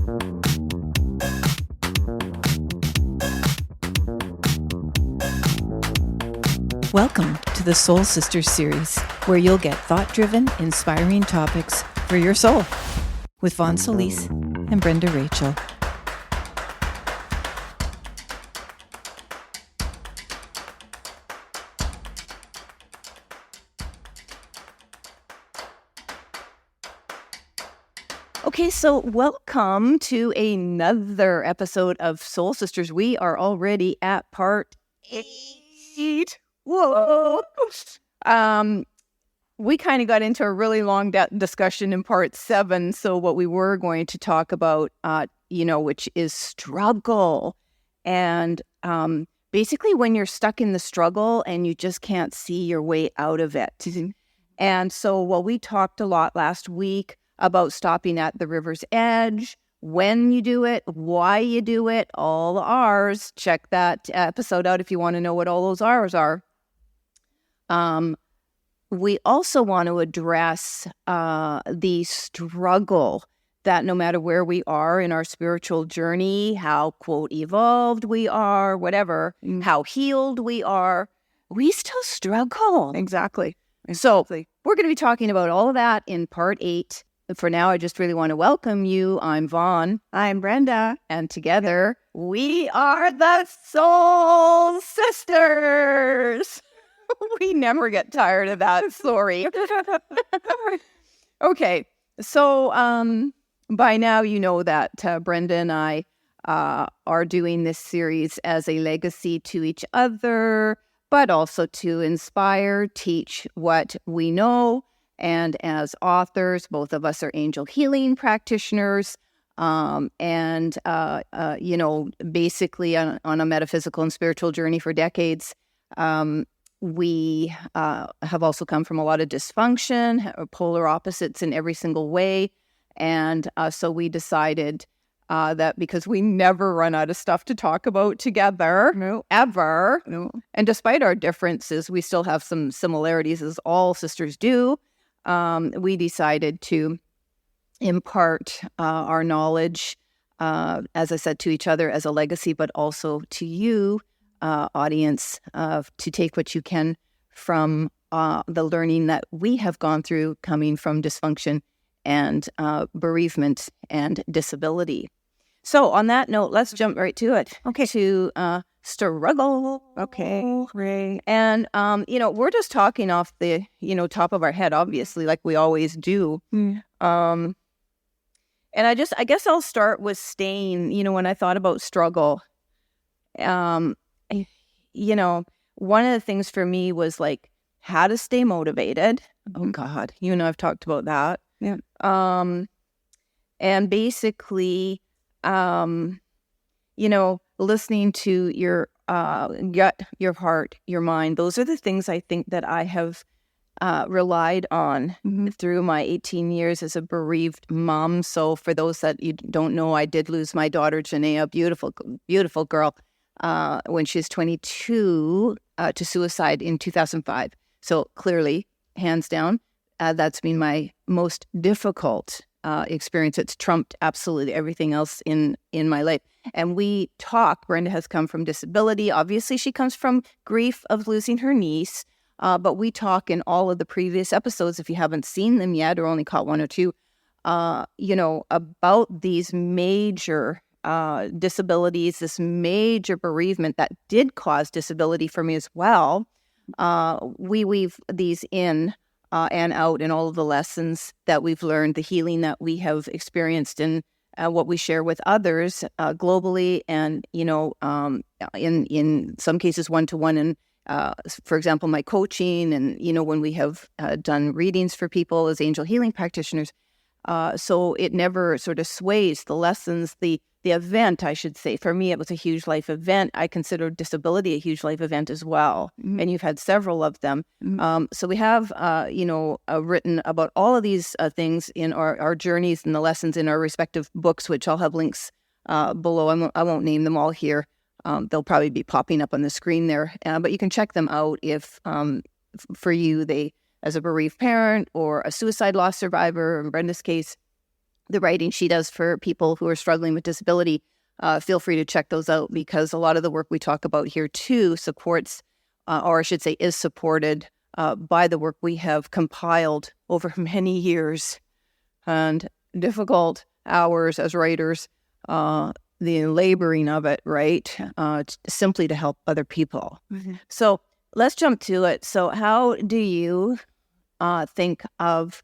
Welcome to the Soul Sisters series, where you'll get thought-driven, inspiring topics for your soul with Vaughn Solis and Brenda Rachel. Okay, so welcome to another episode of Soul Sisters. We are already at part 8. Whoa! We kind of got into a really long discussion in part 7. So what we were going to talk about, which is struggle, and basically when you're stuck in the struggle and you just can't see your way out of it. Mm-hmm. And so, we talked a lot last week about stopping at the river's edge, when you do it, why you do it, all the R's. Check that episode out if you want to know what all those R's are. We also want to address the struggle that no matter where we are in our spiritual journey, how, quote, evolved we are, whatever, how healed we are, we still struggle. Exactly. So we're going to be talking about all of that in part 8. For now, I just really want to welcome you. I'm Vaughn. I'm Brenda. And together, we are the Soul Sisters. We never get tired of that. Sorry. Okay. So by now, you know that Brenda and I are doing this series as a legacy to each other, but also to inspire, teach what we know. And as authors, both of us are angel healing practitioners, basically on a metaphysical and spiritual journey for decades. We have also come from a lot of dysfunction, polar opposites in every single way. And so we decided that because we never run out of stuff to talk about together, ever. No. And despite our differences, we still have some similarities, as all sisters do. We decided to impart our knowledge, as I said, to each other as a legacy, but also to you, audience, to take what you can from the learning that we have gone through coming from dysfunction and bereavement and disability. So on that note, let's jump right to it. Okay. To struggle. Okay, great. And, we're just talking off the, top of our head, obviously, like we always do. And I guess I'll start with staying, when I thought about struggle, one of the things for me was like how to stay motivated. Mm-hmm. Oh God, you and I've talked about that. Yeah. And basically, listening to your gut, your heart, your mind. Those are the things I think that I have relied on through my 18 years as a bereaved mom. So for those that you don't know, I did lose my daughter, Janaea, beautiful, beautiful girl, when she was 22 to suicide in 2005. So clearly, hands down, that's been my most difficult experience. It's trumped absolutely everything else in my life. And we talk, Brenda has come from disability. Obviously, she comes from grief of losing her niece. But we talk in all of the previous episodes, if you haven't seen them yet or only caught one or two, about these major disabilities, this major bereavement that did cause disability for me as well. We weave these in and out in all of the lessons that we've learned, the healing that we have experienced, and what we share with others globally, and in some cases one-to-one, and for example, my coaching, and when we have done readings for people as angel healing practitioners. So it never sort of sways the lessons, the event, I should say. For me, it was a huge life event. I consider disability a huge life event as well. Mm-hmm. And you've had several of them. Mm-hmm. So we have, written about all of these things in our journeys and the lessons in our respective books, which I'll have links below. I won't name them all here. They'll probably be popping up on the screen there. But you can check them out if, for you, as a bereaved parent or a suicide loss survivor, in Brenda's case, the writing she does for people who are struggling with disability. Feel free to check those out, because a lot of the work we talk about here too supports, or I should say is supported by the work we have compiled over many years and difficult hours as writers, the laboring of it, right? Simply to help other people. Mm-hmm. So let's jump to it. So how do you think of,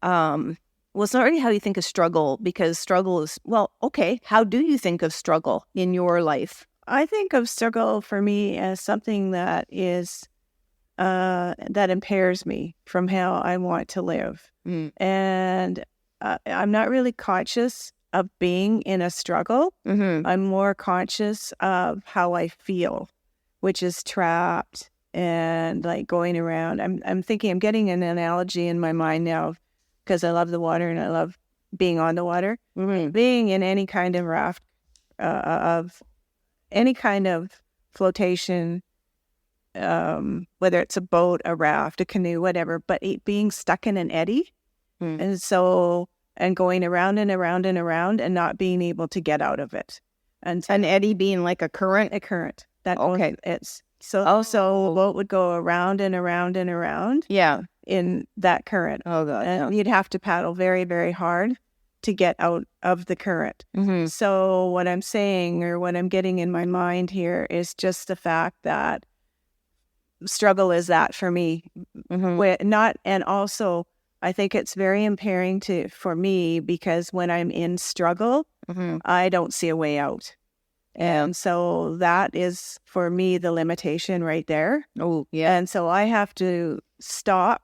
well, it's not really how you think of struggle, because struggle is, well, okay, how do you think of struggle in your life? I think of struggle for me as something that is that impairs me from how I want to live. And I'm not really conscious of being in a struggle. I'm more conscious of how I feel, which is trapped and like going around. I'm getting an analogy in my mind now, because I love the water and I love being on the water. Being in any kind of raft, of any kind of flotation, whether it's a boat, a raft, a canoe, whatever, but being stuck in an eddy. And going around and around and around and not being able to get out of it. And An eddy being like a current? a current. That Okay. It's so a boat would go around and around and around Yeah. in that current. Oh, God. And you'd have to paddle very, very hard to get out of the current. So what I'm saying, or what I'm getting in my mind here, is just the fact that struggle is that for me. And also I think it's very impairing for me, because when I'm in struggle, I don't see a way out. And so that is, for me, the limitation right there. Oh, yeah. And so I have to stop,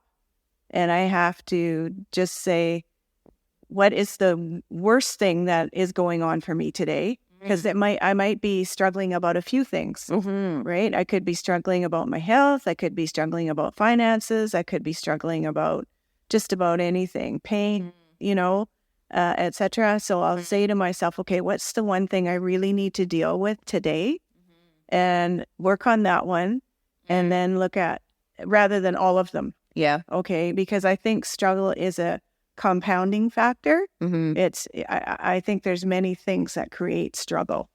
and I have to just say, what is the worst thing that is going on for me today? Because I might be struggling about a few things, right? I could be struggling about my health. I could be struggling about finances. I could be struggling about just about anything, pain, etc. So I'll say to myself, okay, what's the one thing I really need to deal with today, and work on that one, and then look at, rather than all of them. Yeah. Okay. Because I think struggle is a compounding factor. I think there's many things that create struggle.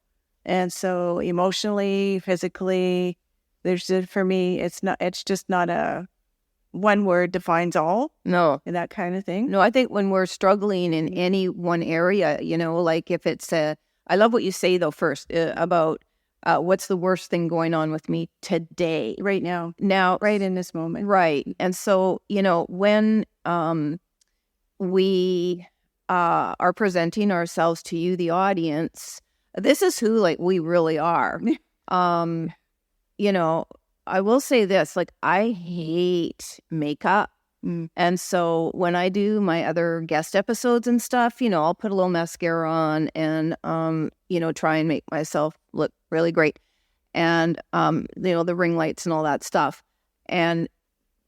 And so emotionally, physically, for me, it's just not a one word defines all. No. That kind of thing. No, I think when we're struggling in any one area, like if it's I love what you say though first about what's the worst thing going on with me today, Right now, right in this moment. Right. And so, when we are presenting ourselves to you, the audience, this is who we really are. I will say this, I hate makeup. And so when I do my other guest episodes and stuff, I'll put a little mascara on and, try and make myself look really great. And, the ring lights and all that stuff. And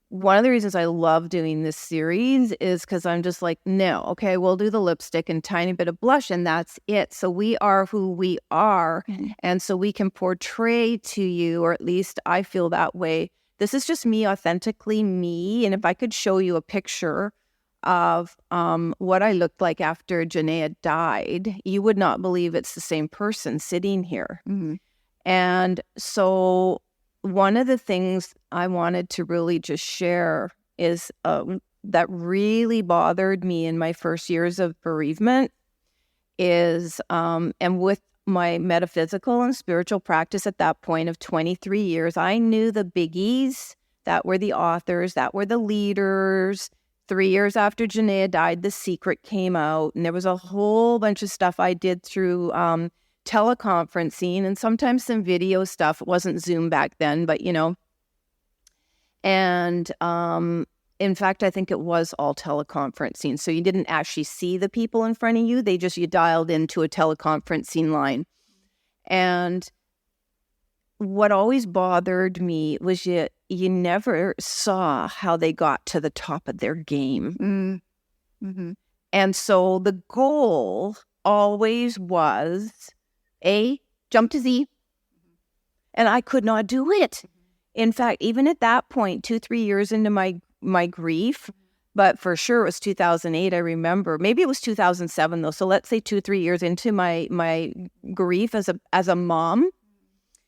one of the reasons I love doing this series is because I'm just no, okay, we'll do the lipstick and tiny bit of blush and that's it. So we are who we are. And so we can portray to you, or at least I feel that way. This is just me, authentically me. And if I could show you a picture of what I looked like after Janaea died, you would not believe it's the same person sitting here. And so one of the things I wanted to really just share is that really bothered me in my first years of bereavement is, and with my metaphysical and spiritual practice at that point of 23 years, I knew the biggies, that were the authors, that were the leaders. 3 years after Janaea died, The Secret came out, and there was a whole bunch of stuff I did through teleconferencing and sometimes some video stuff. It wasn't Zoom back then, but and in fact, I think it was all teleconferencing. So you didn't actually see the people in front of you. You dialed into a teleconferencing line. And what always bothered me was you never saw how they got to the top of their game. And so the goal always was jump to Z. And I could not do it. In fact, even at that point, 2-3 years into my grief, But for sure, it was 2008. I remember. Maybe it was 2007 though. So let's say 2-3 years into my grief as a mom,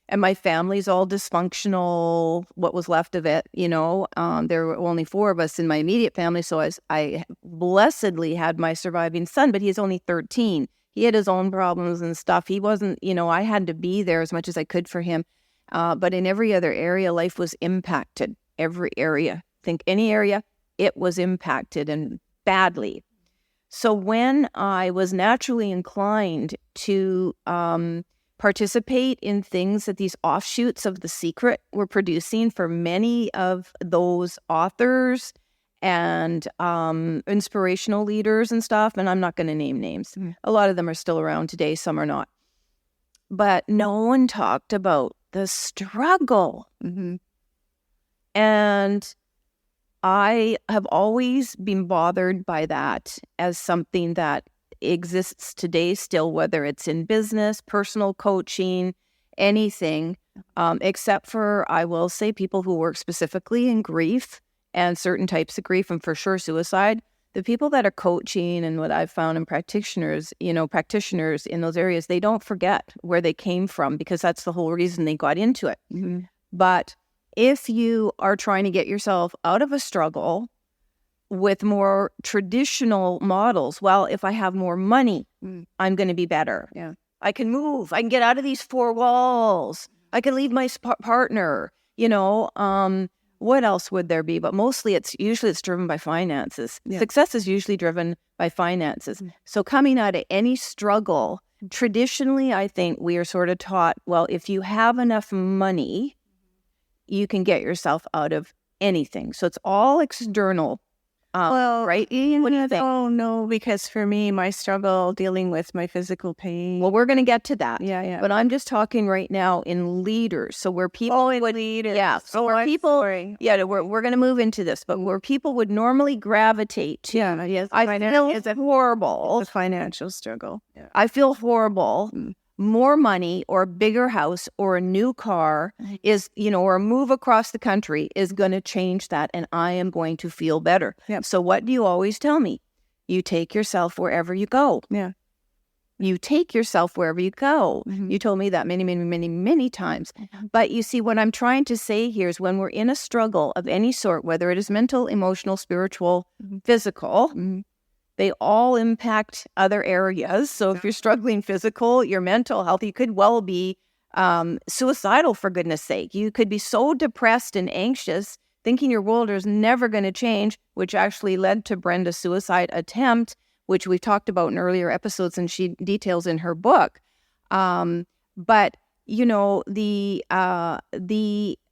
and my family's all dysfunctional. What was left of it, there were only 4 of us in my immediate family. So I blessedly had my surviving son, but he's only 13. He had his own problems and stuff. He wasn't. I had to be there as much as I could for him. But in every other area, life was impacted. Every area. Think any area. It was impacted, and badly. So when I was naturally inclined to participate in things that these offshoots of The Secret were producing for many of those authors and inspirational leaders and stuff, and I'm not going to name names. A lot of them are still around today, some are not. But no one talked about the struggle. And I have always been bothered by that as something that exists today still, whether it's in business, personal coaching, anything, except for, I will say, people who work specifically in grief and certain types of grief, and for sure suicide. The people that are coaching and what I've found in practitioners in those areas, they don't forget where they came from, because that's the whole reason they got into it. But if you are trying to get yourself out of a struggle with more traditional models, well, if I have more money, I'm going to be better. Yeah. I can move. I can get out of these 4 walls. I can leave my partner. What else would there be? But mostly it's driven by finances. Yeah. Success is usually driven by finances. So coming out of any struggle, traditionally, I think we are sort of taught, well, if you have enough money, you can get yourself out of anything. So it's all external, right? What do you think? Oh, no, because for me, my struggle dealing with my physical pain. Well, we're going to get to that. Yeah. But I'm just talking right now in leaders. So where people leaders. Yeah. So where people, we're going to move into this, but where people would normally gravitate to. Yeah, yes. I feel horrible. It's a financial struggle. Yeah. I feel horrible. More money or a bigger house or a new car is, or a move across the country is going to change that, and I am going to feel better. Yep. So what do you always tell me? You take yourself wherever you go. Yeah. You take yourself wherever you go. You told me that many, many, many, many times. But you see, what I'm trying to say here is when we're in a struggle of any sort, whether it is mental, emotional, spiritual, physical, they all impact other areas. So if you're struggling physical, your mental health, you could well be suicidal, for goodness sake. You could be so depressed and anxious, thinking your world is never going to change, which actually led to Brenda's suicide attempt, which we've talked about in earlier episodes and she details in her book. But, and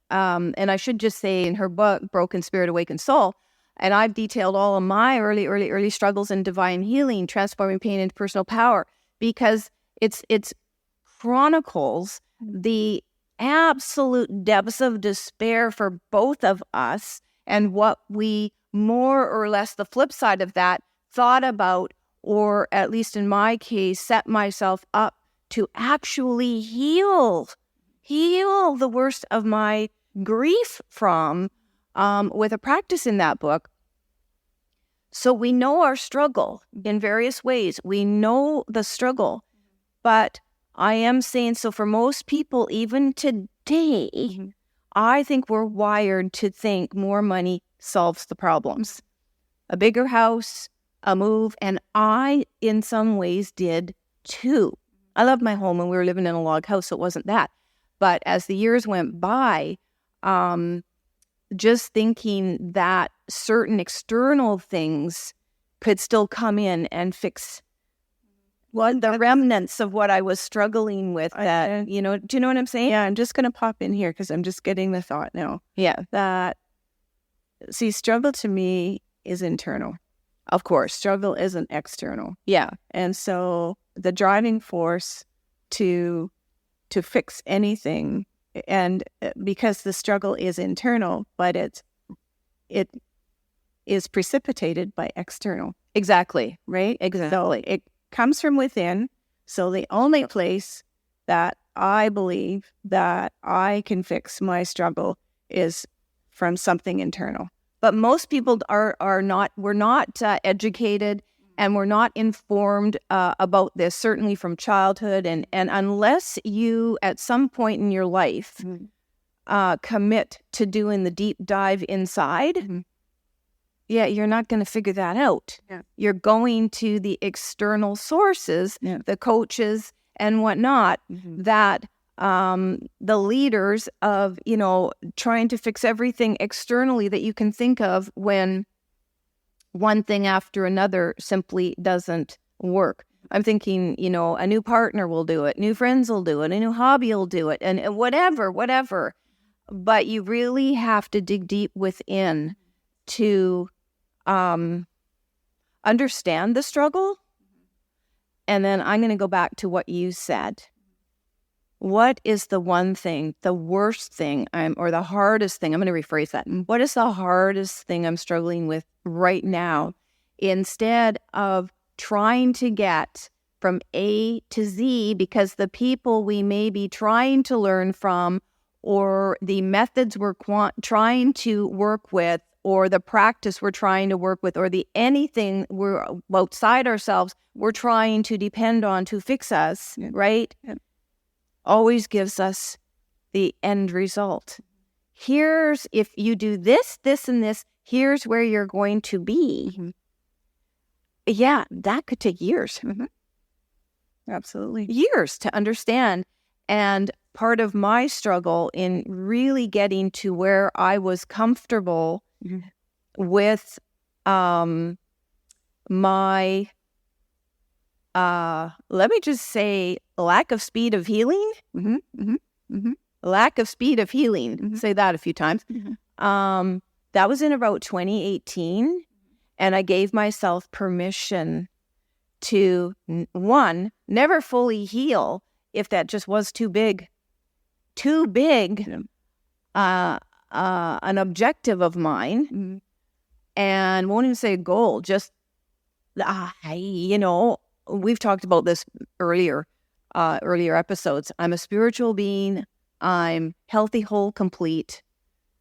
I should just say in her book, Broken Spirit, Awakened Soul, and I've detailed all of my early struggles in divine healing, transforming pain into personal power, because it's chronicles the absolute depths of despair for both of us, and what we more or less, the flip side of that, thought about, or at least in my case, set myself up to actually heal the worst of my grief from, with a practice in that book. So we know our struggle in various ways. We know the struggle, but I am saying, so for most people, even today, I think we're wired to think more money solves the problems. A bigger house, a move, and I, in some ways, did too. I loved my home and we were living in a log house, so it wasn't that. But as the years went by, just thinking that certain external things could still come in and fix the remnants of what I was struggling with. Do you know what I'm saying? Yeah, I'm just going to pop in here because I'm just getting the thought now. Yeah. That, see, struggle to me is internal. Of course. Struggle isn't external. Yeah. And so the driving force to fix anything, and because the struggle is internal, but it is precipitated by external. Exactly. Right? Exactly. So it comes from within. So the only place that I believe that I can fix my struggle is from something internal. But most people are not. We're not educated, and we're not informed about this. Certainly from childhood, and unless you at some point in your life commit to doing the deep dive inside, you're not going to figure that out. Yeah. You're going to the external sources, the coaches and whatnot, that the leaders of, trying to fix everything externally that you can think of, when one thing after another simply doesn't work. I'm thinking, a new partner will do it, new friends will do it, a new hobby will do it, and whatever. But you really have to dig deep within to understand the struggle. And then I'm going to go back to what you said. What is the one thing, the worst thing, or the hardest thing? I'm going to rephrase that. What is the hardest thing I'm struggling with right now? Instead of trying to get from A to Z, because the people we may be trying to learn from, or the methods we're trying to work with, or the practice we're trying to work with, or the anything we're outside ourselves we're trying to depend on to fix us, right? Always gives us the end result. Here's, if you do this, this, and this, here's where you're going to be. Yeah, that could take years. Absolutely. Years to understand. And part of my struggle in really getting to where I was comfortable with my, let me just say, lack of speed of healing. Lack of speed of healing. Say that a few times. That was in about 2018. And I gave myself permission to, one, never fully heal if that just was too big. An objective of mine. And won't even say a goal, just, we've talked about this earlier episodes. I'm a spiritual being. I'm healthy, whole, complete,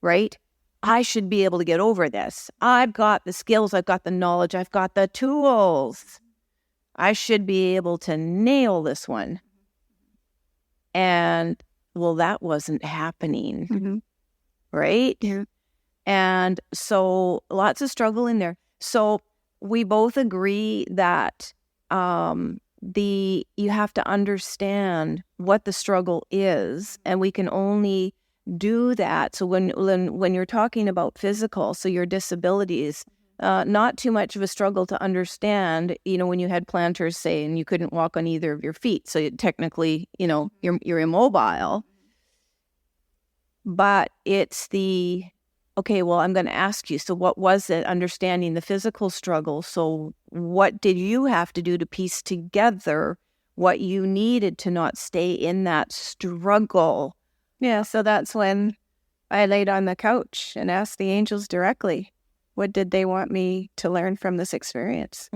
right? I should be able to get over this. I've got the skills. I've got the knowledge. I've got the tools. I should be able to nail this one. And, well, that wasn't happening, right? Yeah. And so lots of struggle in there. So we both agree that you have to understand what the struggle is, and we can only do that. So when you're talking about physical, so your disabilities, not too much of a struggle to understand, when you had planters, say, and you couldn't walk on either of your feet. So technically, you're immobile. But it's okay, well, I'm going to ask you, so what was it, understanding the physical struggle? So what did you have to do to piece together what you needed to not stay in that struggle? Yeah, so that's when I laid on the couch and asked the angels directly, what did they want me to learn from this experience?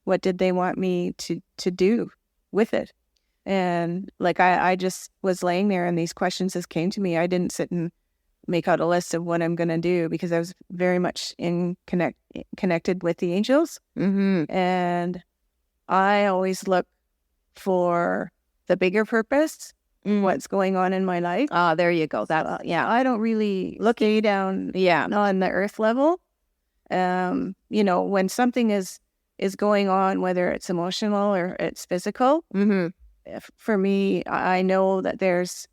What did they want me to do with it? And I just was laying there, and these questions just came to me. I didn't sit and make out a list of what I'm going to do, because I was very much connected with the angels. And I always look for the bigger purpose, what's going on in my life. There you go. That I don't really stay down on the earth level. When something is going on, whether it's emotional or it's physical, for me, I know that there's,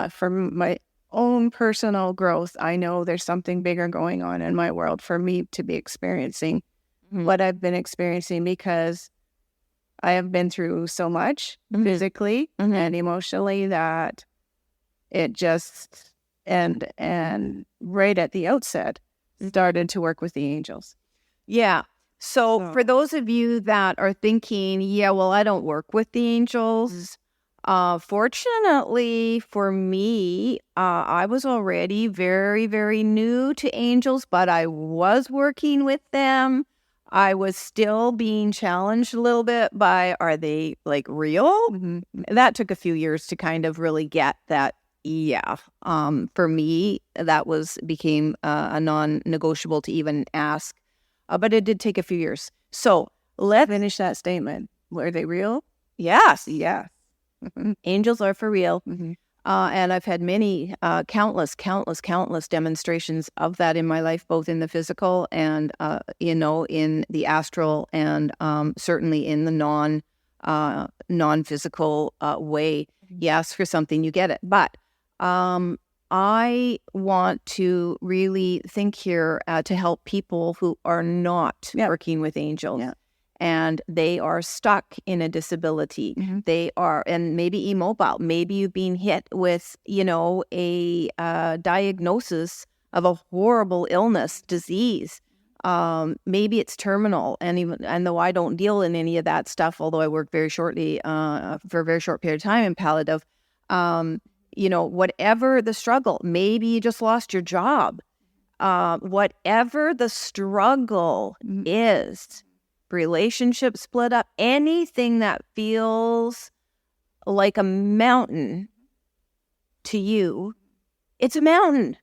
for my own personal growth, I know there's something bigger going on in my world for me to be experiencing what I've been experiencing, because I have been through so much physically and emotionally that it just, and right at the outset, started to work with the angels. Yeah. So for those of you that are thinking, I don't work with the angels. Fortunately for me, I was already very, very new to angels, but I was working with them. I was still being challenged a little bit by, are they real? That took a few years to kind of really get that Yeah. For me, that became a non-negotiable to even ask, but it did take a few years. So let's Finish that statement. Were they real? yes, Yeah. angels are for real. Mm-hmm. And I've had many, countless demonstrations of that in my life, both in the physical and, in the astral, and certainly in the non-physical way. You ask for something, you get it. But I want to really think here to help people who are not working with angels. Yeah. And they are stuck in a disability. Mm-hmm. They are, and maybe immobile. Maybe you've been hit with, a diagnosis of a horrible illness, disease. Maybe it's terminal. And though I don't deal in any of that stuff, although I worked very shortly for a very short period of time in palliative, whatever the struggle, maybe you just lost your job. Whatever the struggle is, relationship split up, anything that feels like a mountain to you, it's a mountain.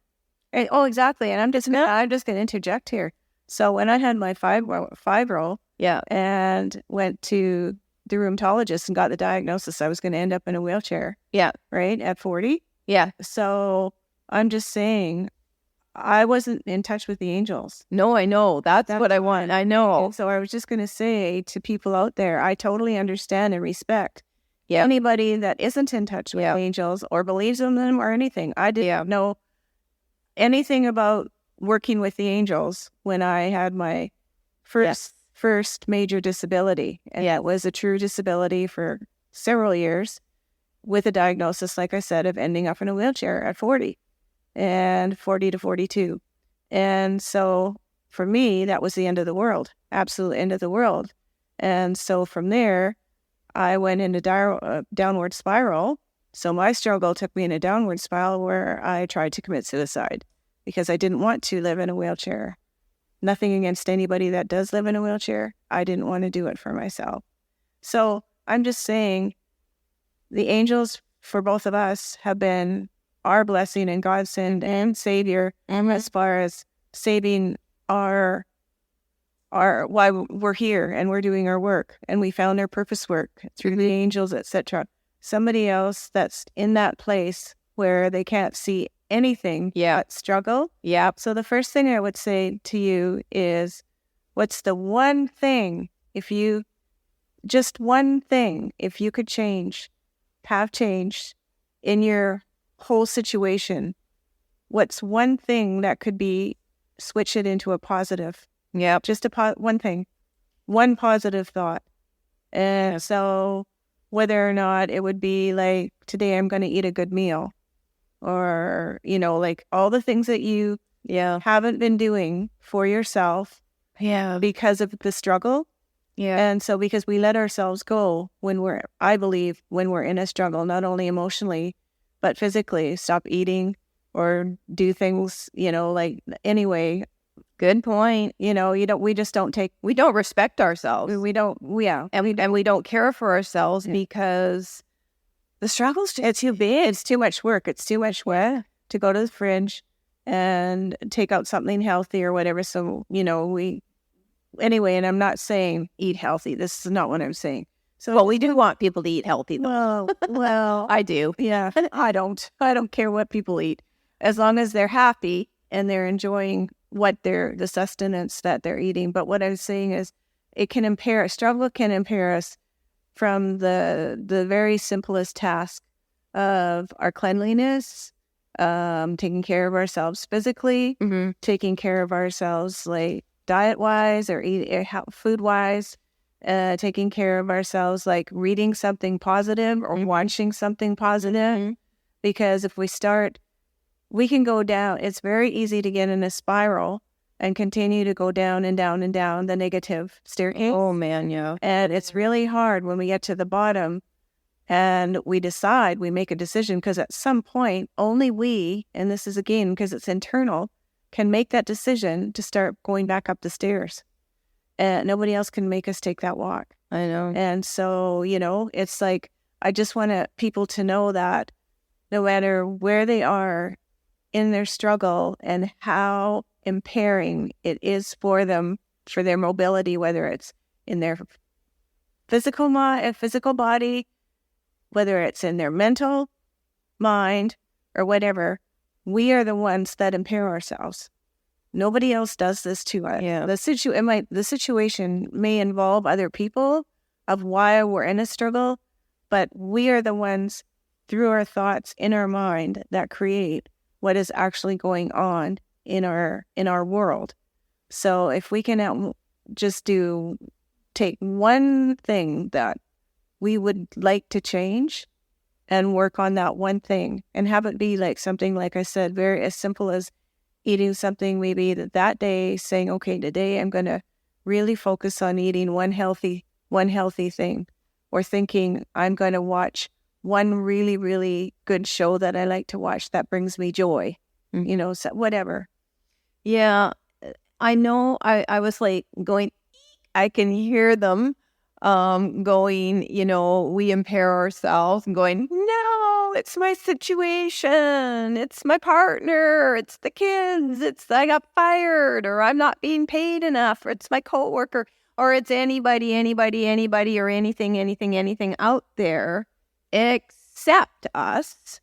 Oh, exactly. And I'm just going to interject here. So when I had my five-year-old, and went to the rheumatologist and got the diagnosis, I was going to end up in a wheelchair. Yeah. Right? At 40. Yeah. So I'm just saying, I wasn't in touch with the angels. No, I know. That's what I want. I know. And so I was just going to say to people out there, I totally understand and respect anybody that isn't in touch with angels or believes in them or anything. I didn't know anything about working with the angels when I had my first major disability. And it was a true disability for several years with a diagnosis, like I said, of ending up in a wheelchair at 40. And 40 to 42. And so for me, that was the end of the world, absolute end of the world. And so from there, I went into downward spiral. So my struggle took me in a downward spiral where I tried to commit suicide because I didn't want to live in a wheelchair. Nothing against anybody that does live in a wheelchair. I didn't want to do it for myself. So I'm just saying the angels for both of us have been our blessing and godsend and savior, as far as saving our why we're here and we're doing our work and we found our purpose work through the angels, etc. Somebody else that's in that place where they can't see anything but struggle. Yeah. So the first thing I would say to you is, what's the one thing, if you could have changed in your whole situation, what's one thing that could be switch it into a positive? Yeah, just one thing, one positive thought. And so whether or not it would be like, today I'm going to eat a good meal, or like all the things that you haven't been doing for yourself because of the struggle. And so because we let ourselves go I believe when we're in a struggle, not only emotionally but physically, stop eating or do things, anyway. Good point. We don't respect ourselves. We don't, And we don't care for ourselves because the struggle's it's too big. It's too much work. It's too much work to go to the fridge and take out something healthy or whatever. So, anyway, and I'm not saying eat healthy. This is not what I'm saying. So, we do want people to eat healthy, though. Well, I do. Yeah, I don't care what people eat, as long as they're happy and they're enjoying the sustenance that they're eating. But what I'm saying is, struggle can impair us from the very simplest task of our cleanliness, taking care of ourselves physically, taking care of ourselves like diet-wise or food-wise. Taking care of ourselves, like reading something positive or watching something positive. Because if we can go down. It's very easy to get in a spiral and continue to go down and down and down the negative staircase. Oh, man, yeah. And it's really hard when we get to the bottom and we make a decision, because at some point, only we, and this is again because it's internal, can make that decision to start going back up the stairs. And nobody else can make us take that walk. I know. And so, it's like, I just want people to know that no matter where they are in their struggle and how impairing it is for them, for their mobility, whether it's in their physical body, whether it's in their mental mind or whatever, we are the ones that impair ourselves. Nobody else does this to us. Yeah. The situation may involve other people of why we're in a struggle, but we are the ones through our thoughts in our mind that create what is actually going on in our world. So if we can just take one thing that we would like to change and work on that one thing and have it be like something, like I said, very as simple as eating something maybe that day, saying, okay, today I'm going to really focus on eating one healthy thing, or thinking I'm going to watch one really, really good show that I like to watch that brings me joy, so whatever. Yeah, I know. I was like going, I can hear them going, we impair ourselves and going, no, it's my situation. It's my partner. It's the kids. It's I got fired, or I'm not being paid enough, or it's my coworker, or it's anybody, or anything out there except us.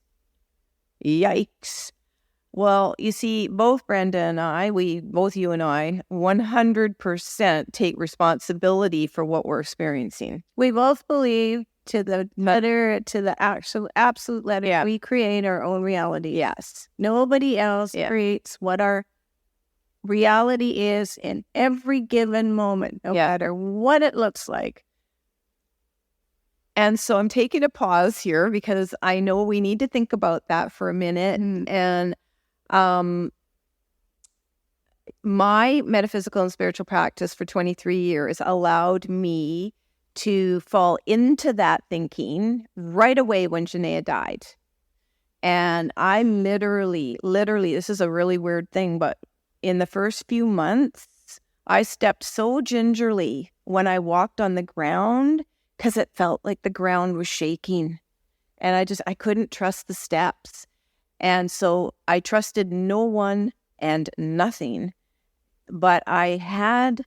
Yikes. Well, you see, both Brenda and I, you and I, 100% take responsibility for what we're experiencing. We both believe to the letter, to the absolute letter, Yeah. We create our own reality. Yes. Nobody else creates what our reality is in every given moment, no matter what it looks like. And so I'm taking a pause here because I know we need to think about that for a minute. And my metaphysical and spiritual practice for 23 years allowed me to fall into that thinking right away when Janaea died. And I literally, this is a really weird thing, but in the first few months, I stepped so gingerly when I walked on the ground because it felt like the ground was shaking. And I couldn't trust the steps. And so I trusted no one and nothing, but I had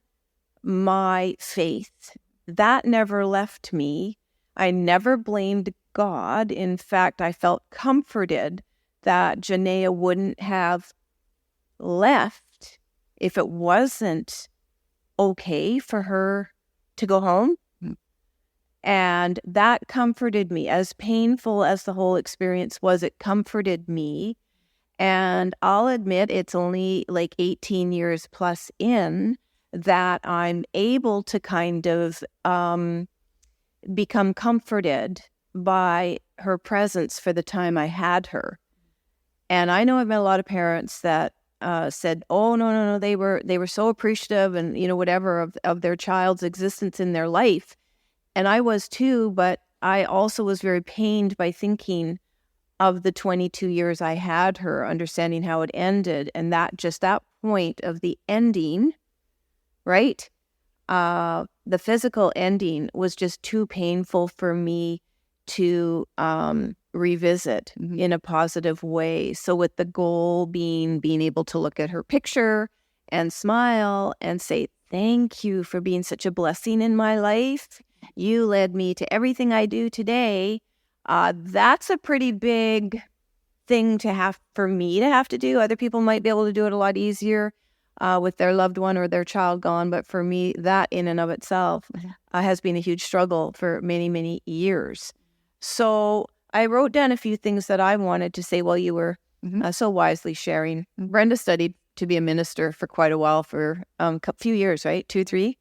my faith. That never left me. I never blamed God. In fact, I felt comforted that Janaea wouldn't have left if it wasn't okay for her to go home. And that comforted me. As painful as the whole experience was, it comforted me. And I'll admit it's only like 18 years plus in that I'm able to kind of become comforted by her presence for the time I had her. And I know I've met a lot of parents that said, oh, no, they were so appreciative and, whatever of their child's existence in their life. And I was too, but I also was very pained by thinking of the 22 years I had her, understanding how it ended. And that point of the ending, right? The physical ending was just too painful for me to revisit in a positive way. So with the goal being able to look at her picture and smile and say, thank you for being such a blessing in my life. You led me to everything I do today. That's a pretty big thing for me to have to do. Other people might be able to do it a lot easier with their loved one or their child gone. But for me, that in and of itself has been a huge struggle for many, many years. So I wrote down a few things that I wanted to say while you were so wisely sharing. Brenda studied to be a minister for quite a while, for a few years, right? 2, 3?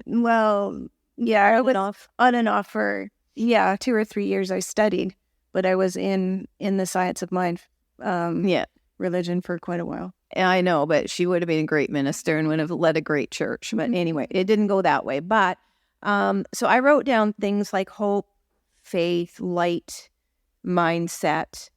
Well, yeah, I was on and off for 2 or 3 years I studied, but I was in the science of mind, religion for quite a while. I know, but she would have been a great minister and would have led a great church. But anyway, it didn't go that way. But so I wrote down things like hope, faith, light, mindset.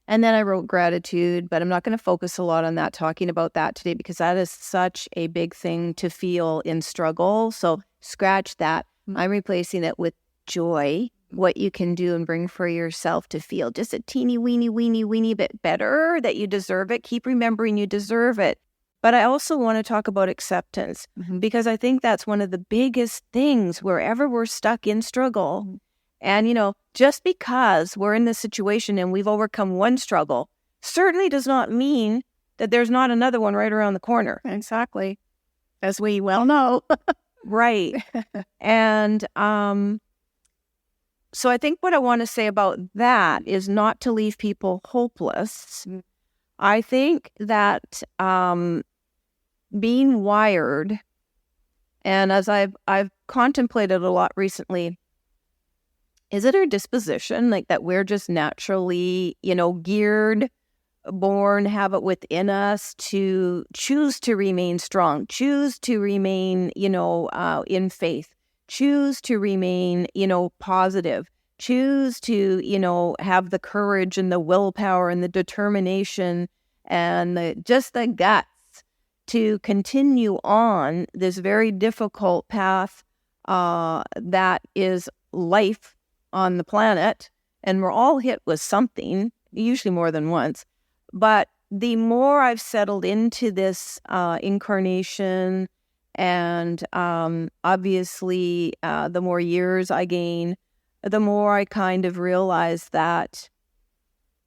And then I wrote gratitude, but I'm not going to focus a lot on that, talking about that today, because that is such a big thing to feel in struggle. So scratch that. I'm replacing it with joy, what you can do and bring for yourself to feel just a teeny weeny bit better, that you deserve it. Keep remembering you deserve it. But I also want to talk about acceptance, because I think that's one of the biggest things wherever we're stuck in struggle. And, just because we're in this situation and we've overcome one struggle certainly does not mean that there's not another one right around the corner. Exactly. As we well know. Right. And so I think what I want to say about that is not to leave people hopeless. I think that being wired, and as I've contemplated a lot recently, is it our disposition, like that we're just naturally, geared, born, have it within us to choose to remain strong, choose to remain, in faith, choose to remain, positive, choose to, have the courage and the willpower and the determination and just the guts to continue on this very difficult path that is life on the planet. And we're all hit with something, usually more than once. But the more I've settled into this incarnation, and obviously the more years I gain, the more I kind of realize that,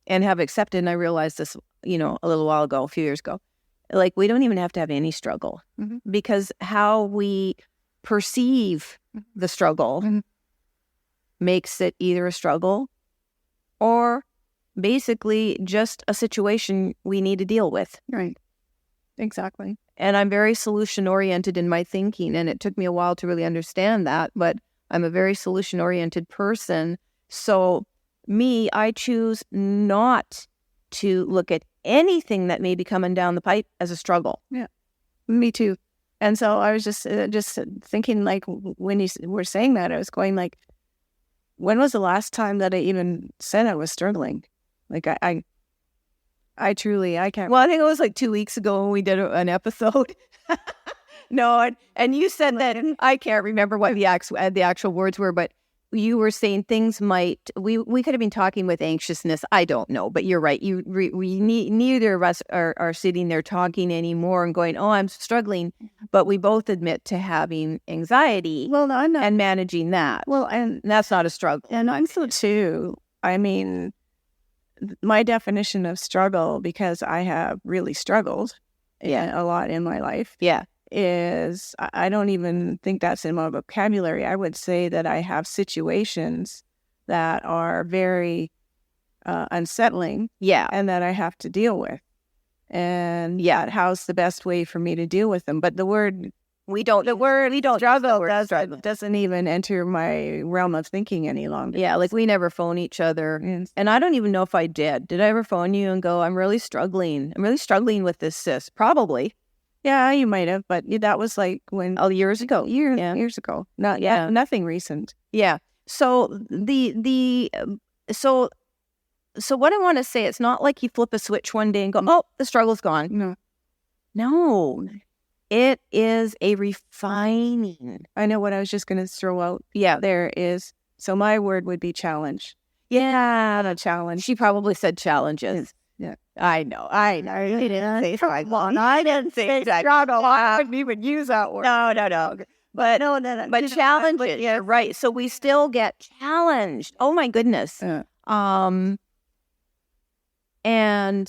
and have accepted, and I realized this, a little while ago, a few years ago, like we don't even have to have any struggle, because how we perceive the struggle makes it either a struggle or basically just a situation we need to deal with. Right. Exactly. And I'm very solution-oriented in my thinking, and it took me a while to really understand that, but I'm a very solution-oriented person. So I choose not to look at anything that may be coming down the pipe as a struggle. Yeah, me too. And so I was just thinking, like, when you were saying that, I was going like, when was the last time that I even said I was struggling? Like I truly, I can't. Well, I think it was like 2 weeks ago when we did an episode. No, and you said that, I can't remember what the actual words were, but you were saying things we could have been talking with anxiousness. I don't know, but you're right. Neither of us are sitting there talking anymore and going, oh, I'm struggling. But we both admit to having anxiety. Well, no, I'm not. And managing that. Well, and that's not a struggle. And I'm so too. I mean, my definition of struggle, because I have really struggled a lot in my life. Yeah. Is I don't even think that's in my vocabulary. I would say that I have situations that are very unsettling, and that I have to deal with. And how's the best way for me to deal with them? But the word struggle doesn't even enter my realm of thinking any longer. Yeah, like we never phone each other. Yes. And I don't even know if I did. Did I ever phone you and go, I'm really struggling with this, sis? Probably. Yeah, you might have, but that was like when years ago. Years ago. Nothing recent. Yeah. So so what I want to say, it's not like you flip a switch one day and go, oh, the struggle's gone. No. It is a refining. I know what I was just going to throw out. Yeah. There is. So my word would be challenge. Yeah, a challenge. She probably said challenges. Yeah. I know. I didn't say struggle. I didn't say struggle. I wouldn't even use that word. No. But challenges. Yeah, right. So we still get challenged. Oh my goodness. Yeah. And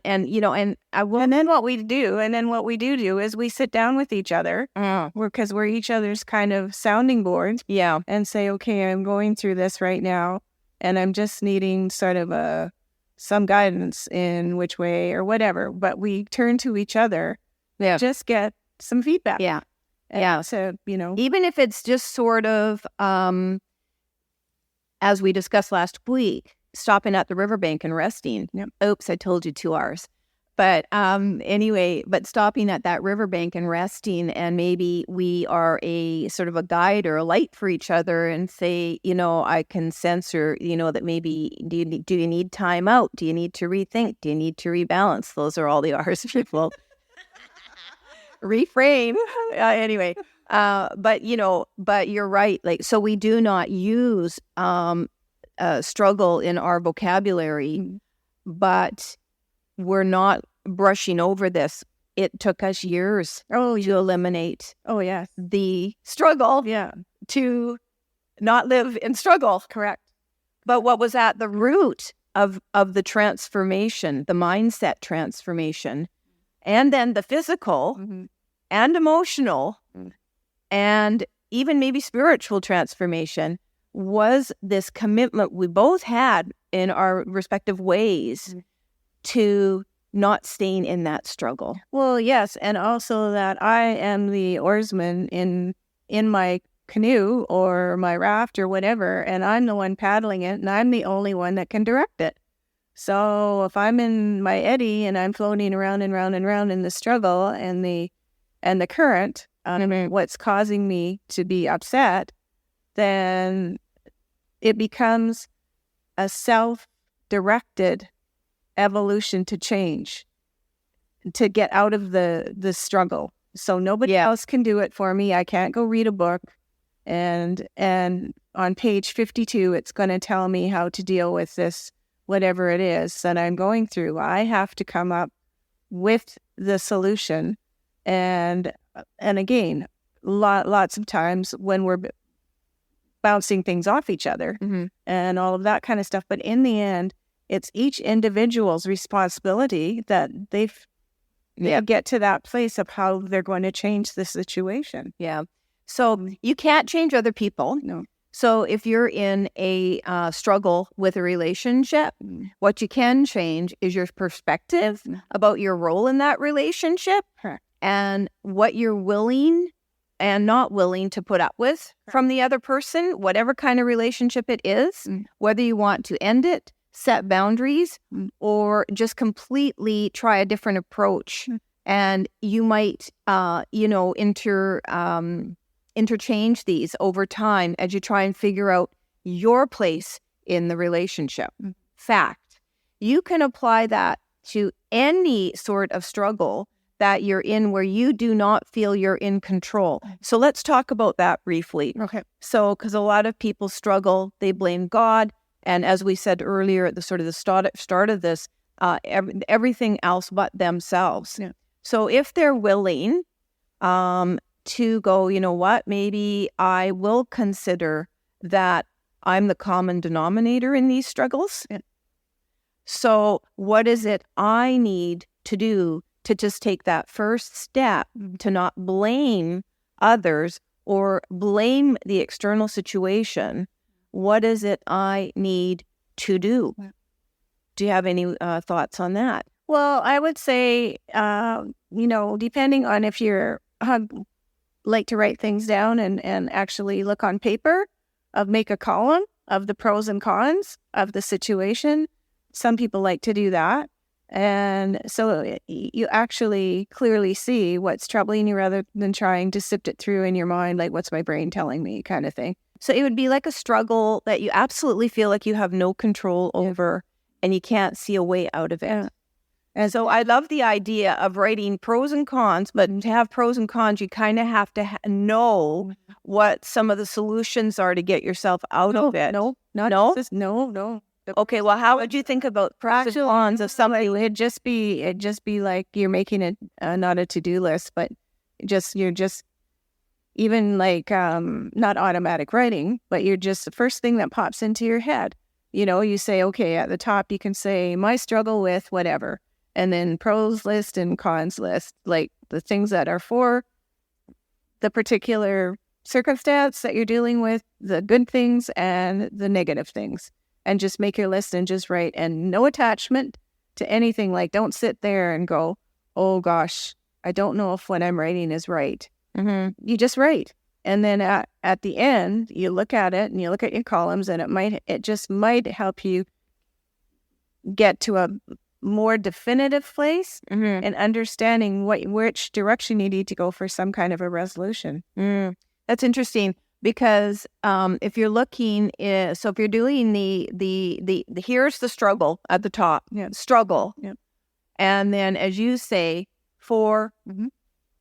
then what we do is we sit down with each other, because we're each other's kind of sounding board. Yeah. And say, okay, I'm going through this right now, and I'm just needing sort of some guidance in which way or whatever. But we turn to each other, just get some feedback. Yeah. And so, even if it's just sort of, as we discussed last week, stopping at the riverbank and resting. Yep. Oops, I told you 2 hours. But anyway, stopping at that riverbank and resting, and maybe we are a sort of a guide or a light for each other, and say, I can sense, or that maybe do you need time out? Do you need to rethink? Do you need to rebalance? Those are all the R's, people. Reframe. Anyway, But you're right. Like, so we do not use struggle in our vocabulary, but we're not brushing over this. It took us years to eliminate the struggle to not live in struggle. Correct. But what was at the root of the transformation, the mindset transformation, and then the physical and emotional and even maybe spiritual transformation was this commitment we both had in our respective ways to not staying in that struggle. Well, yes, and also that I am the oarsman in my canoe or my raft or whatever, and I'm the one paddling it, and I'm the only one that can direct it. So if I'm in my eddy and I'm floating around and round and round in the struggle and the current, what's causing me to be upset, then it becomes a self-directed evolution to change, to get out of the struggle. So nobody else can do it for me. I can't go read a book and on page 52 it's going to tell me how to deal with this, whatever it is that I'm going through. I have to come up with the solution. And again, lots of times when we're bouncing things off each other and all of that kind of stuff. But in the end, it's each individual's responsibility that they get to that place of how they're going to change the situation. Yeah. So you can't change other people. No. So if you're in a struggle with a relationship, what you can change is your perspective about your role in that relationship and what you're willing and not willing to put up with from the other person, whatever kind of relationship it is, whether you want to end it, set boundaries, or just completely try a different approach. And you might, interchange these over time as you try and figure out your place in the relationship. Fact. You can apply that to any sort of struggle that you're in where you do not feel you're in control. So let's talk about that briefly. Okay. So, because a lot of people struggle, they blame God. And as we said earlier at the sort of the start of this, everything else but themselves. Yeah. So if they're willing to go, you know what, maybe I will consider that I'm the common denominator in these struggles. Yeah. So what is it I need to do to just take that first step to not blame others or blame the external situation? What is it I need to do? Do you have any thoughts on that? Well, I would say, depending on if you're like to write things down and actually look on paper, make a column of the pros and cons of the situation. Some people like to do that. And so you actually clearly see what's troubling you rather than trying to sift it through in your mind, like what's my brain telling me kind of thing. So it would be like a struggle that you absolutely feel like you have no control over and you can't see a way out of it. Yeah. And so I love the idea of writing pros and cons, but to have pros and cons, you kind of have to know what some of the solutions are to get yourself out of it. No. Okay, well, how would you think about pros and cons of something? It'd just be like you're making it not a to-do list, but you're just even like not automatic writing, but you're just the first thing that pops into your head. You say, okay, at the top you can say my struggle with whatever, and then pros list and cons list, like the things that are for the particular circumstance that you're dealing with, the good things and the negative things. And just make your list and just write, and no attachment to anything. Like, don't sit there and go, oh gosh, I don't know if what I'm writing is right. You just write. And then at the end, you look at it and you look at your columns, and it just might help you get to a more definitive place and understanding which direction you need to go for some kind of a resolution. That's interesting. Because if you're looking, so if you're doing the here's the struggle at the top, struggle, and then as you say, for and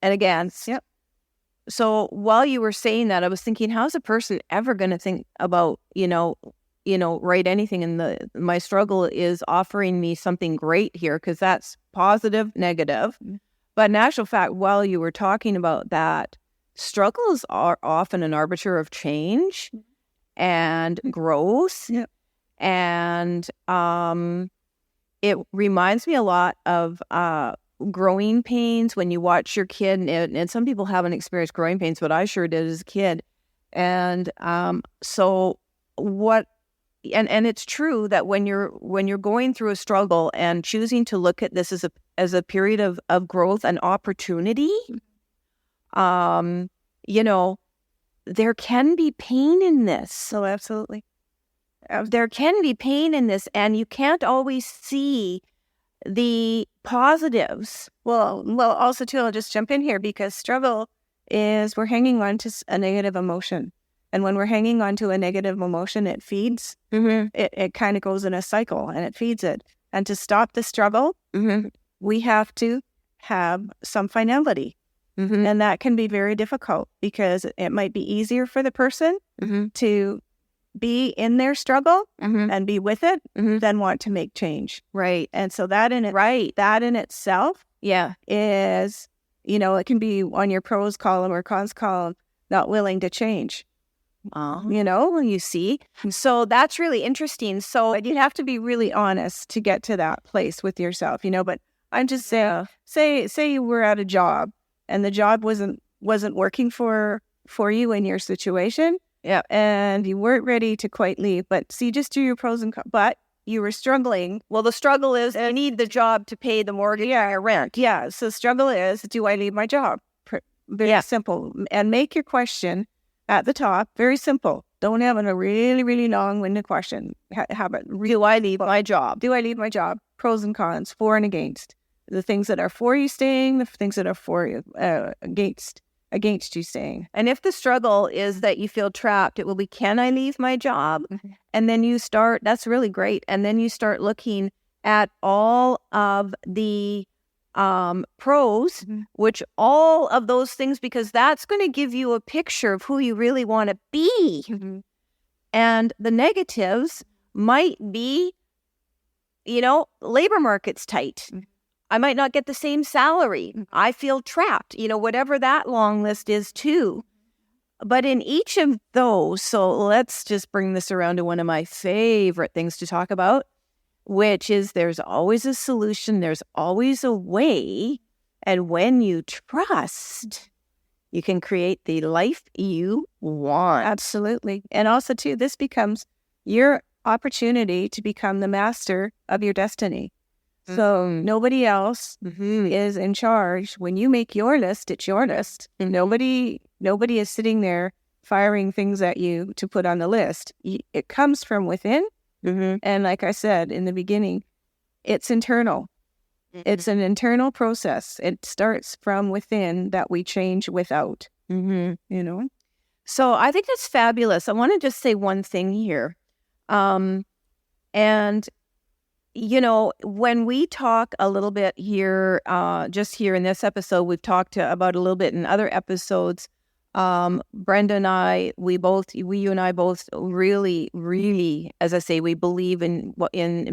against, So while you were saying that, I was thinking, how's a person ever going to think about, write anything in my struggle is offering me something great here, because that's positive, negative. But in actual fact, while you were talking about that, struggles are often an arbiter of change and growth. Yep. And it reminds me a lot of growing pains when you watch your kid, and some people haven't experienced growing pains, but I sure did as a kid. And so what, and it's true that when you're going through a struggle and choosing to look at this as a period of growth and opportunity, there can be pain in this. Oh, absolutely. There can be pain in this, and you can't always see the positives. Well, also too, I'll just jump in here, because struggle is we're hanging on to a negative emotion. And when we're hanging on to a negative emotion, it feeds. It kind of goes in a cycle, and it feeds it. And to stop the struggle, we have to have some finality. And that can be very difficult, because it might be easier for the person to be in their struggle and be with it than want to make change. Right. And so that in itself is, it can be on your pros column or cons column, not willing to change. You see. So that's really interesting. So But you'd have to be really honest to get to that place with yourself, but I'm just saying, say you were at a job and the job wasn't working for you in your situation. Yeah. And you weren't ready to quite leave, but see, just do your pros and cons, but you were struggling. Well, the struggle is I need the job to pay the mortgage or rent. Yeah. So struggle is, do I leave my job? Very simple. And make your question at the top very simple. Don't have a really, really long-winded question. Have it. Do I leave my job? Do I leave my job? Pros and cons, for and against. The things that are for you staying, the things that are for you against you staying. And if the struggle is that you feel trapped, it will be, can I leave my job? And then you start, that's really great. And then you start looking at all of the pros, which all of those things, because that's going to give you a picture of who you really want to be. And the negatives might be, labor market's tight. I might not get the same salary. I feel trapped, whatever that long list is too. But in each of those, so let's just bring this around to one of my favorite things to talk about, which is there's always a solution. There's always a way. And when you trust, you can create the life you want. Absolutely. And also too, this becomes your opportunity to become the master of your destiny. So nobody else is in charge. When you make your list, it's your list. Nobody is sitting there firing things at you to put on the list. It comes from within. And like I said in the beginning, it's internal. It's an internal process. It starts from within that we change without, So I think that's fabulous. I want to just say one thing here. And when we talk a little bit here, just here in this episode, we've talked about a little bit in other episodes. Brenda and I, you and I both really, really, as I say, we believe in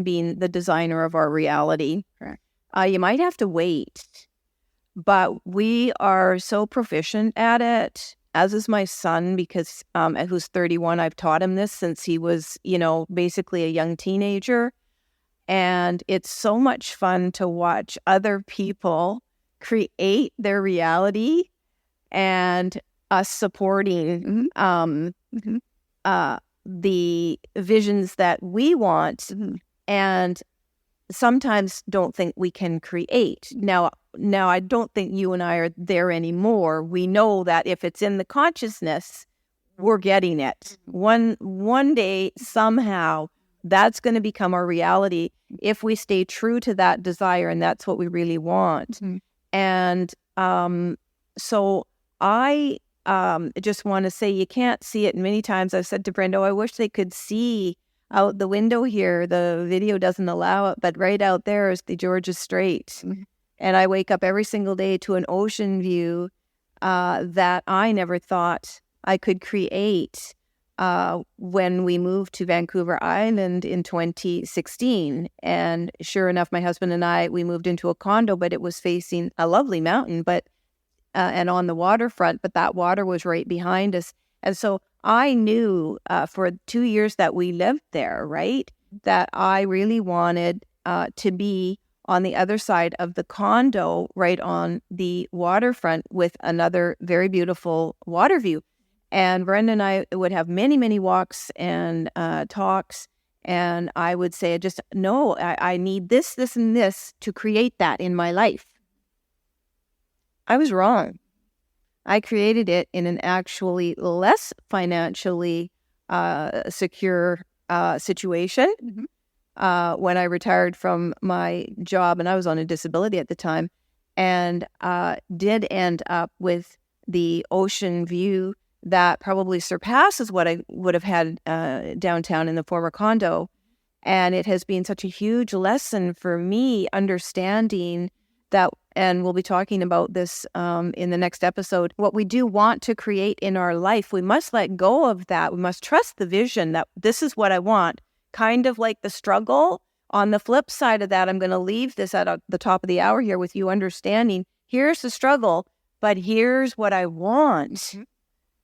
being the designer of our reality. Correct. You might have to wait, but we are so proficient at it, as is my son, because who's 31. I've taught him this since he was, basically a young teenager. And it's so much fun to watch other people create their reality and us supporting the visions that we want and sometimes don't think we can create. Now I don't think you and I are there anymore. We know that if it's in the consciousness, we're getting it. One day, somehow, that's going to become our reality if we stay true to that desire, and that's what we really want. And so I just want to say, you can't see it. Many times I've said to Brenda, I wish they could see out the window here. The video doesn't allow it, but right out there is the Georgia Strait. And I wake up every single day to an ocean view that I never thought I could create when we moved to Vancouver Island in 2016. And sure enough, my husband and I, we moved into a condo, but it was facing a lovely mountain, and on the waterfront, but that water was right behind us. And so I knew for 2 years that we lived there, right, that I really wanted to be on the other side of the condo, right on the waterfront with another very beautiful water view. And Brenda and I would have many, many walks and talks. And I would say, I need this, this, and this to create that in my life. I was wrong. I created it in an actually less financially secure situation. When I retired from my job, and I was on a disability at the time, and did end up with the ocean view that probably surpasses what I would have had downtown in the former condo. And it has been such a huge lesson for me understanding that, and we'll be talking about this in the next episode, what we do want to create in our life, we must let go of that. We must trust the vision that this is what I want, kind of like the struggle. On the flip side of that, I'm going to leave this at the top of the hour here with you understanding, here's the struggle, but here's what I want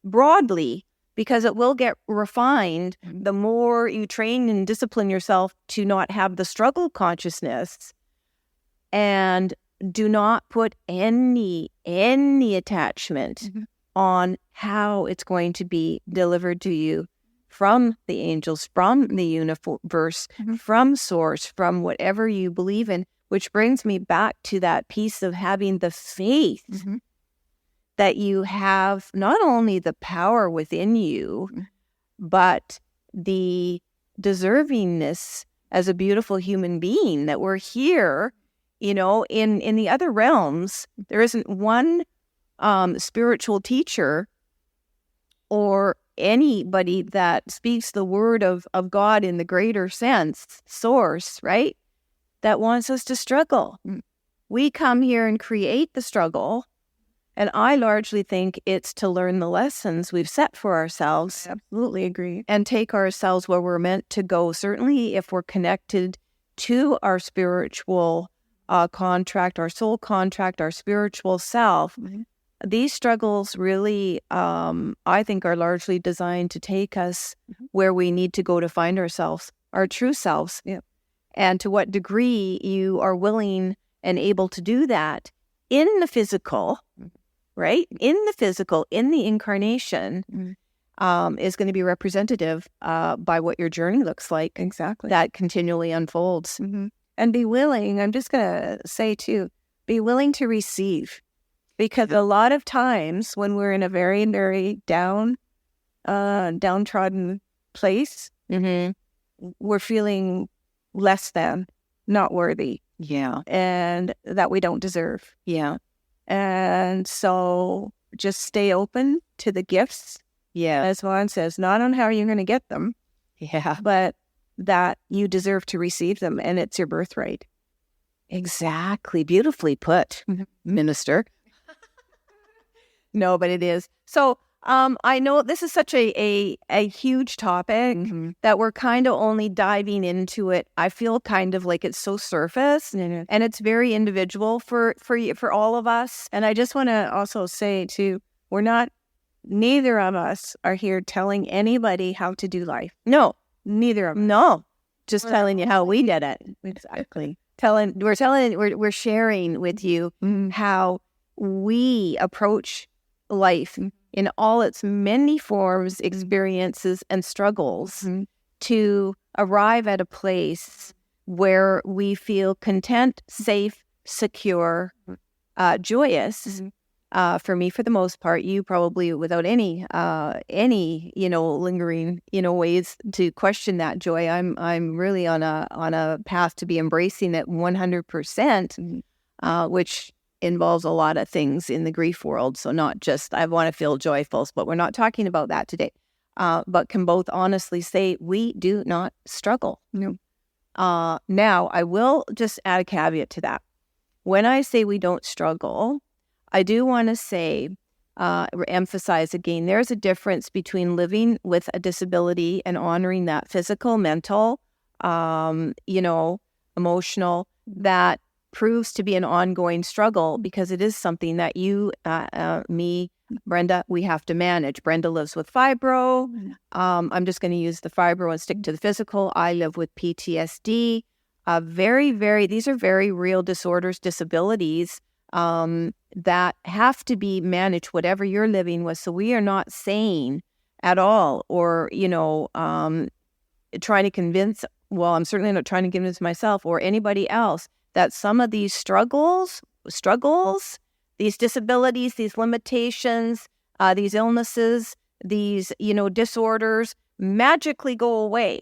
broadly, because it will get refined the more you train and discipline yourself to not have the struggle consciousness, and do not put any attachment on how it's going to be delivered to you from the angels, from the universe, from source, from whatever you believe in, which brings me back to that piece of having the faith that you have not only the power within you, but the deservingness as a beautiful human being, that we're here, in the other realms. There isn't one spiritual teacher or anybody that speaks the word of God in the greater sense, source, right, that wants us to struggle. We come here and create the struggle, and I largely think it's to learn the lessons we've set for ourselves. Absolutely agree. And take ourselves where we're meant to go. Certainly if we're connected to our spiritual contract, our soul contract, our spiritual self, these struggles really, I think, are largely designed to take us where we need to go to find ourselves, our true selves. And to what degree you are willing and able to do that in the physical, right? In the physical, in the incarnation, is going to be representative by what your journey looks like. Exactly. That continually unfolds. And be willing, I'm just going to say too, be willing to receive. Because a lot of times when we're in a very, very downtrodden place, we're feeling less than, not worthy. And that we don't deserve. And so just stay open to the gifts. As Vaughn says, not on how you're going to get them. But that you deserve to receive them, and it's your birthright. Exactly. Beautifully put, Minister. No, but it is. So I know this is such a huge topic that we're kind of only diving into it. I feel kind of like it's so surface, and it's very individual for all of us. And I just want to also say too, neither of us are here telling anybody how to do life. No, neither of us. No, just telling you how we did it. Exactly. We're sharing with you how we approach life in all its many forms, experiences, and struggles to arrive at a place where we feel content, safe, secure, joyous. For me, for the most part, you probably without any lingering ways to question that joy. I'm really on a path to be embracing it 100%, which involves a lot of things in the grief world. So not just I want to feel joyful, but we're not talking about that today. But can both honestly say we do not struggle. No. Now, I will just add a caveat to that. When I say we don't struggle, I do want to say emphasize again, there's a difference between living with a disability and honoring that physical, mental, emotional, that proves to be an ongoing struggle because it is something that you, me, Brenda, we have to manage. Brenda lives with fibro. I'm just going to use the fibro and stick to the physical. I live with PTSD. These are very real disorders, disabilities that have to be managed, whatever you're living with. So we are not saying at all, or, trying to convince, I'm certainly not trying to convince myself or anybody else that some of these struggles, these disabilities, these limitations, these illnesses, these, disorders magically go away.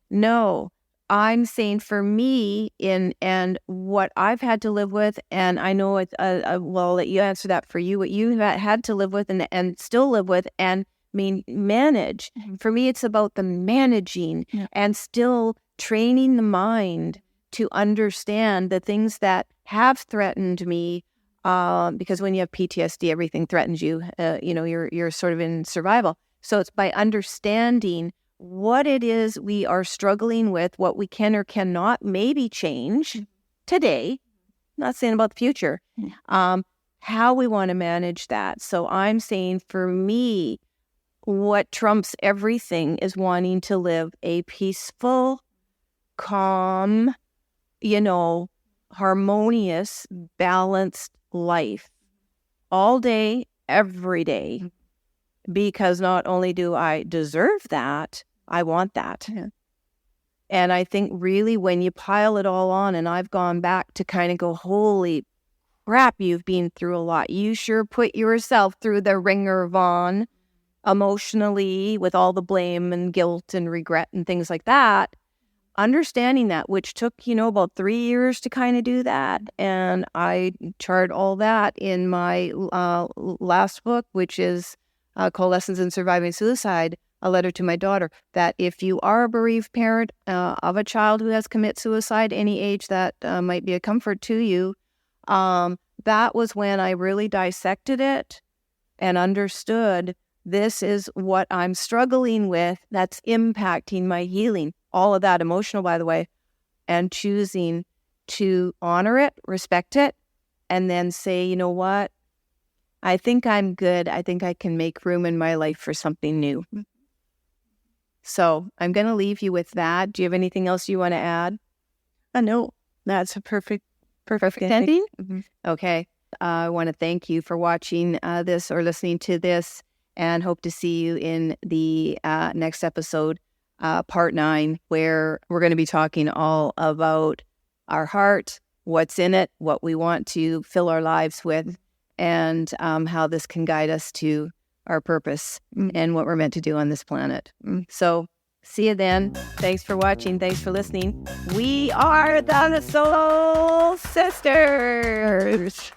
No, I'm saying for me and what I've had to live with, and I know I'll let you answer that for you, what you had to live with and still live with and manage. For me, it's about the managing and still training the mind to understand the things that have threatened me, because when you have PTSD, everything threatens you. You're sort of in survival. So it's by understanding what it is we are struggling with, what we can or cannot maybe change today, not saying about the future, how we want to manage that. So I'm saying for me, what trumps everything is wanting to live a peaceful, calm, harmonious, balanced life all day, every day, because not only do I deserve that, I want that. Yeah. And I think really when you pile it all on, and I've gone back to kind of go, holy crap, you've been through a lot. You sure put yourself through the ringer, Vaughn, emotionally, with all the blame and guilt and regret and things like that. Understanding that, which took, about 3 years to kind of do that. And I chart all that in my last book, which is called Lessons in Surviving Suicide, a letter to my daughter, that if you are a bereaved parent of a child who has committed suicide, any age that might be a comfort to you, that was when I really dissected it and understood this is what I'm struggling with that's impacting my healing. All of that emotional, by the way, and choosing to honor it, respect it, and then say, you know what? I think I'm good. I think I can make room in my life for something new. So I'm going to leave you with that. Do you have anything else you want to add? No, that's a perfect ending. Okay. I want to thank you for watching this or listening to this, and hope to see you in the next episode, part 9, where we're going to be talking all about our heart, what's in it, what we want to fill our lives with, and how this can guide us to our purpose and what we're meant to do on this planet. So see you then. Thanks for watching. Thanks for listening. We are the Soul Sisters.